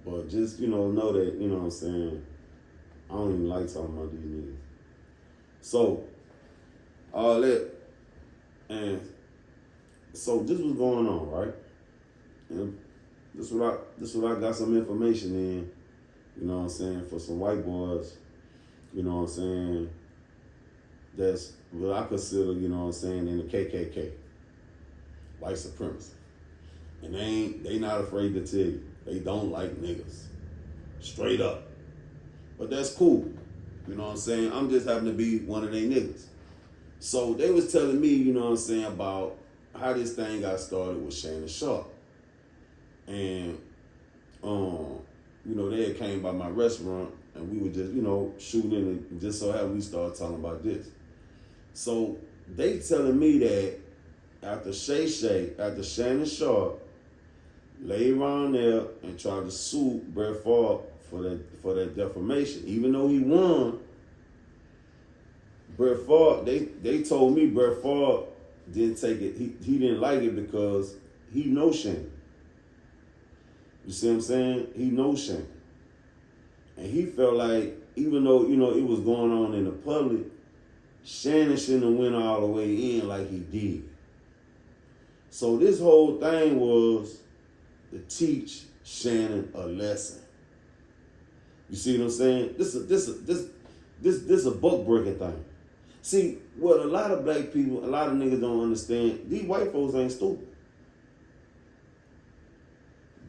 But just, know that, you know what I'm saying, I don't even like talking about these niggas. So, all that, and so this was going on, right? And this what I got some information in, you know what I'm saying, for some white boys, you know what I'm saying, that's what I consider, you know what I'm saying, in the KKK, white supremacy. And they not afraid to tell you. They don't like niggas. Straight up. But that's cool. You know what I'm saying? I'm just happen to be one of they niggas. So they was telling me, you know what I'm saying, about how this thing got started with Shannon Sharp. And, they had came by my restaurant and we were just, shooting in and just so happened we started talking about this. So they telling me that after after Shannon Sharp laid around there and tried to sue Brett Fraves for that defamation, even though he won, Brett Fraves, they told me Brett Fraves didn't take it. He didn't like it because he knows Shannon. You see what I'm saying? He knows Shannon. And he felt like, even though, it was going on in the public, Shannon shouldn't have went all the way in like he did. So this whole thing was to teach Shannon a lesson. You see what I'm saying? This a buck breaking thing. See, what a lot of black people, a lot of niggas don't understand, these white folks ain't stupid.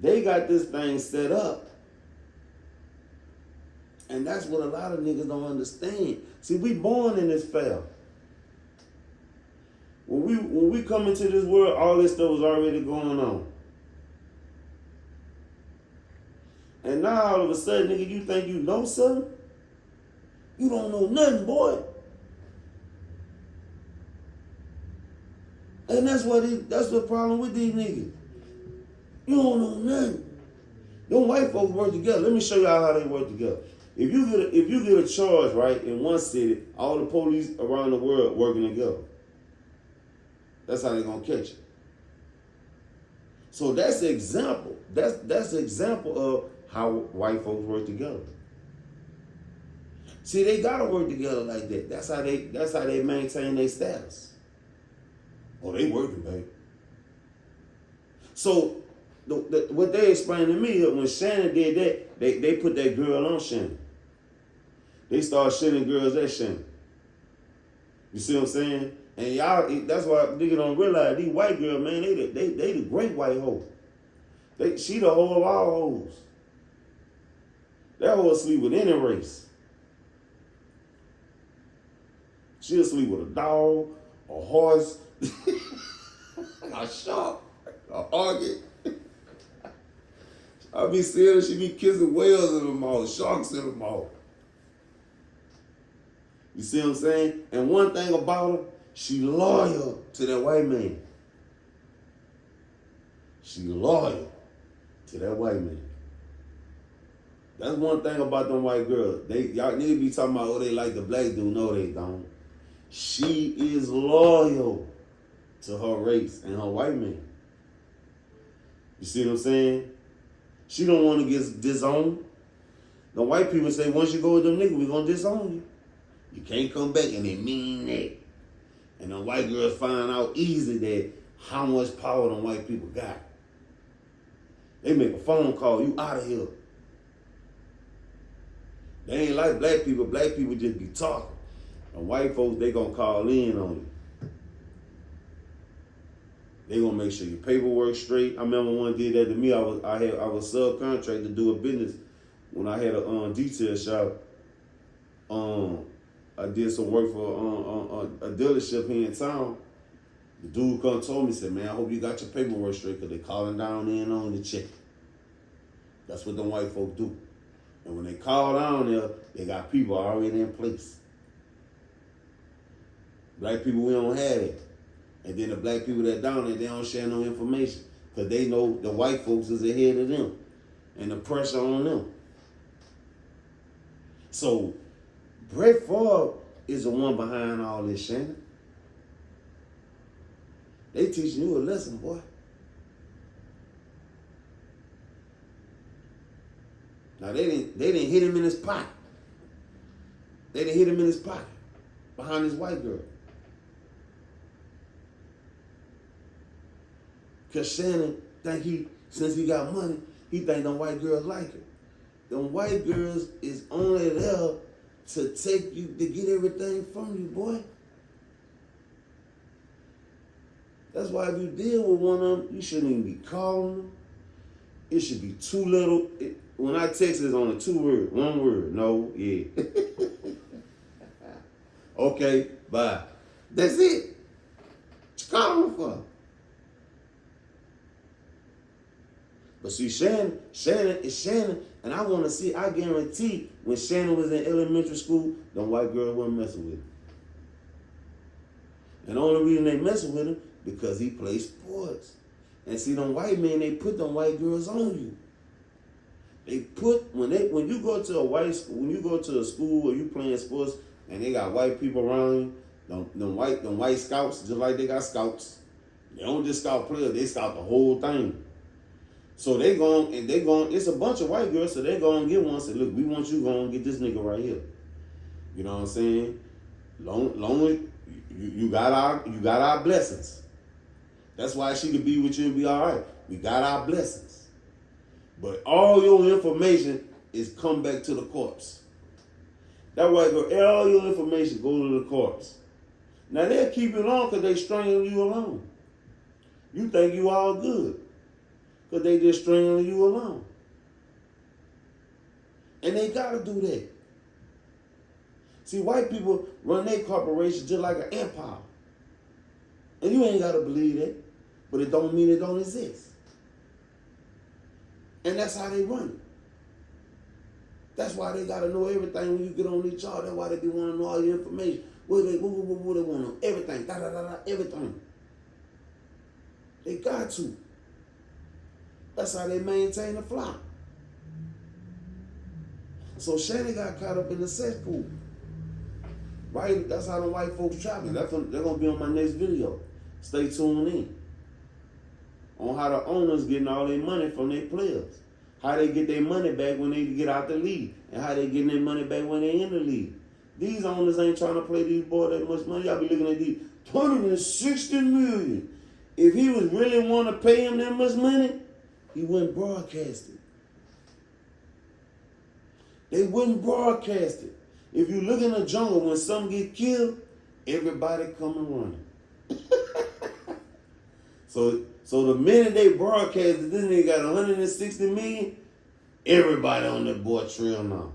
They got this thing set up. And that's what a lot of niggas don't understand. See, we born in this fell. When we come into this world, all this stuff was already going on. And now all of a sudden, nigga, you think you know something? You don't know nothing, boy. And that's the problem with these niggas. You don't know nothing. Them white folks work together. Let me show y'all how they work together. If you get a charge, right, in one city, all the police around the world working together. That's how they gonna catch you. So that's the example. That's the example of how white folks work together. See, they gotta work together like that. That's how they maintain their status. Oh, they working, baby. So what they explained to me is when Shannon did that, they put that girl on Shannon. They started shitting girls at Shannon. You see what I'm saying? And y'all, that's why niggas don't realize these white girls, man, they the great white hoe. She the hoe of all hoes. That hoe sleep with any race. She'll sleep with a dog, a horse, a shark, a orchid. I be seeing her, she be kissing whales in the mouth, sharks in the mouth. You see what I'm saying? And one thing about her, she loyal to that white man. She loyal to that white man. That's one thing about them white girls. Y'all need to be talking about, oh, they like the black dude. No, they don't. She is loyal to her race and her white man. You see what I'm saying? She don't want to get disowned. The white people say, once you go with them niggas, we gonna disown you. You can't come back, and they mean that. And the white girls find out easy that how much power them white people got. They make a phone call, you out of here. They ain't like black people. Black people just be talking. And white folks, they gonna call in on you. They gonna make sure your paperwork straight. I remember one did that to me. I was subcontract to do a business when I had a detail shop. I did some work for a dealership here in town. The dude come told me, said, man, I hope you got your paperwork straight because they calling down in on the check. That's what them white folk do. And when they call down there, they got people already in place. Black people, we don't have it. And then the black people that down there, they don't share no information because they know the white folks is ahead of them and the pressure on them. So Brett Fraves is the one behind all this, Shannon. They teaching you a lesson, boy. Now they didn't hit him in his pocket. They didn't hit him in his pocket behind this white girl. Cause Shannon think since he got money, he think them white girls like her. Them white girls is only there to take you, to get everything from you, boy. That's why if you deal with one of them, you shouldn't even be calling them. It should be too little. When I text, it's only 2 words. 1 word. No, yeah. Okay, bye. That's it. What you calling them for? But see, Shannon is Shannon, and I want to see, I guarantee, when Shannon was in elementary school, them white girls weren't messing with him. And the only reason they messing with him, because he plays sports. And see, them white men, they put them white girls on you. They put, when you go to a school where you playing sports, and they got white people around you, them white scouts, just like they got scouts. They don't just scout players, they scout the whole thing. So it's a bunch of white girls, so they go and get one and say, look, we want you to go and get this nigga right here. You know what I'm saying? Long as you got our blessings. That's why she could be with you and be all right. We got our blessings. But all your information is come back to the corpse. That white girl, all your information go to the corpse. Now they'll keep it on because they stringing you along. You think you all good. Because they just stringing you along. And they got to do that. See, white people run their corporation just like an empire. And you ain't got to believe that. But it don't mean it don't exist. And that's how they run it. That's why they got to know everything when you get on each other. That's why they be wanting to know all your information. What they want to know? Everything. Everything. They got to. That's how they maintain the flock. So Shannon got caught up in the cesspool. Right? That's how the white folks trapping. They're going to be on my next video. Stay tuned in. On how the owners getting all their money from their players. How they get their money back when they get out the league. And how they getting their money back when they in the league. These owners ain't trying to play these boys that much money. Y'all be looking at these $260 million. If he was really want to pay him that much money, he wouldn't broadcast it. They wouldn't broadcast it. If you look in the jungle, when some get killed, everybody come and running. So the minute they broadcasted, this nigga got 160 million, everybody on that boy trail now.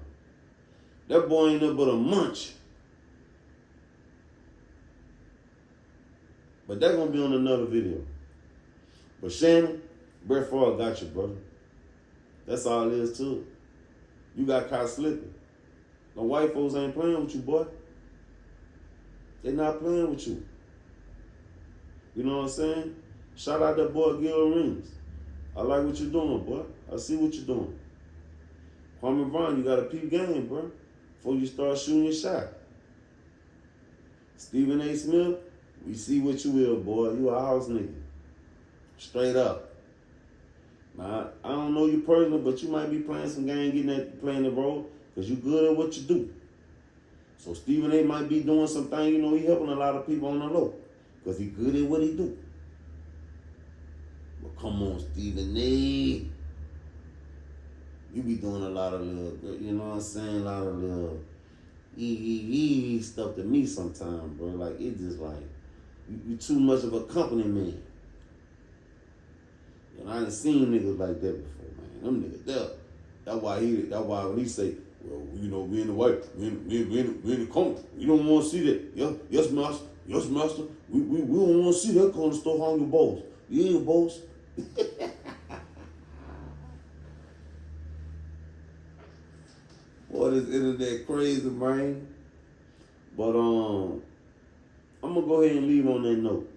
That boy ain't nothing but a munch. But that's going to be on another video. But Shannon, Brett Fraves got you, brother. That's all it is to it. You got caught slipping. The white folks ain't playing with you, boy. They not playing with you. You know what I'm saying? Shout out that boy Gil Rings. I like what you're doing, boy. I see what you're doing. Kwame Brown, you got a peep game, bro, before you start shooting your shot. Stephen A. Smith, we see what you will, boy. You a house nigga. Straight up. Now, I don't know you personally, but you might be playing some game, playing the role, because you good at what you do. So Stephen A. might be doing something, you know, he helping a lot of people on the low, because he good at what he do. But come on, Stephen A. You be doing a lot of little, you know what I'm saying, a lot of little stuff to me sometimes, bro. Like, it just like, you too much of a company man. And I done seen niggas like that before, man. Them niggas there. That's why when he say, well, you know, we in the white, we in the corner. We don't want to see that. Yes, master. Yes, master. We don't want to see that corner store on your balls. You ain't boss. Boy, this internet crazy, man. But I'm gonna go ahead and leave on that note.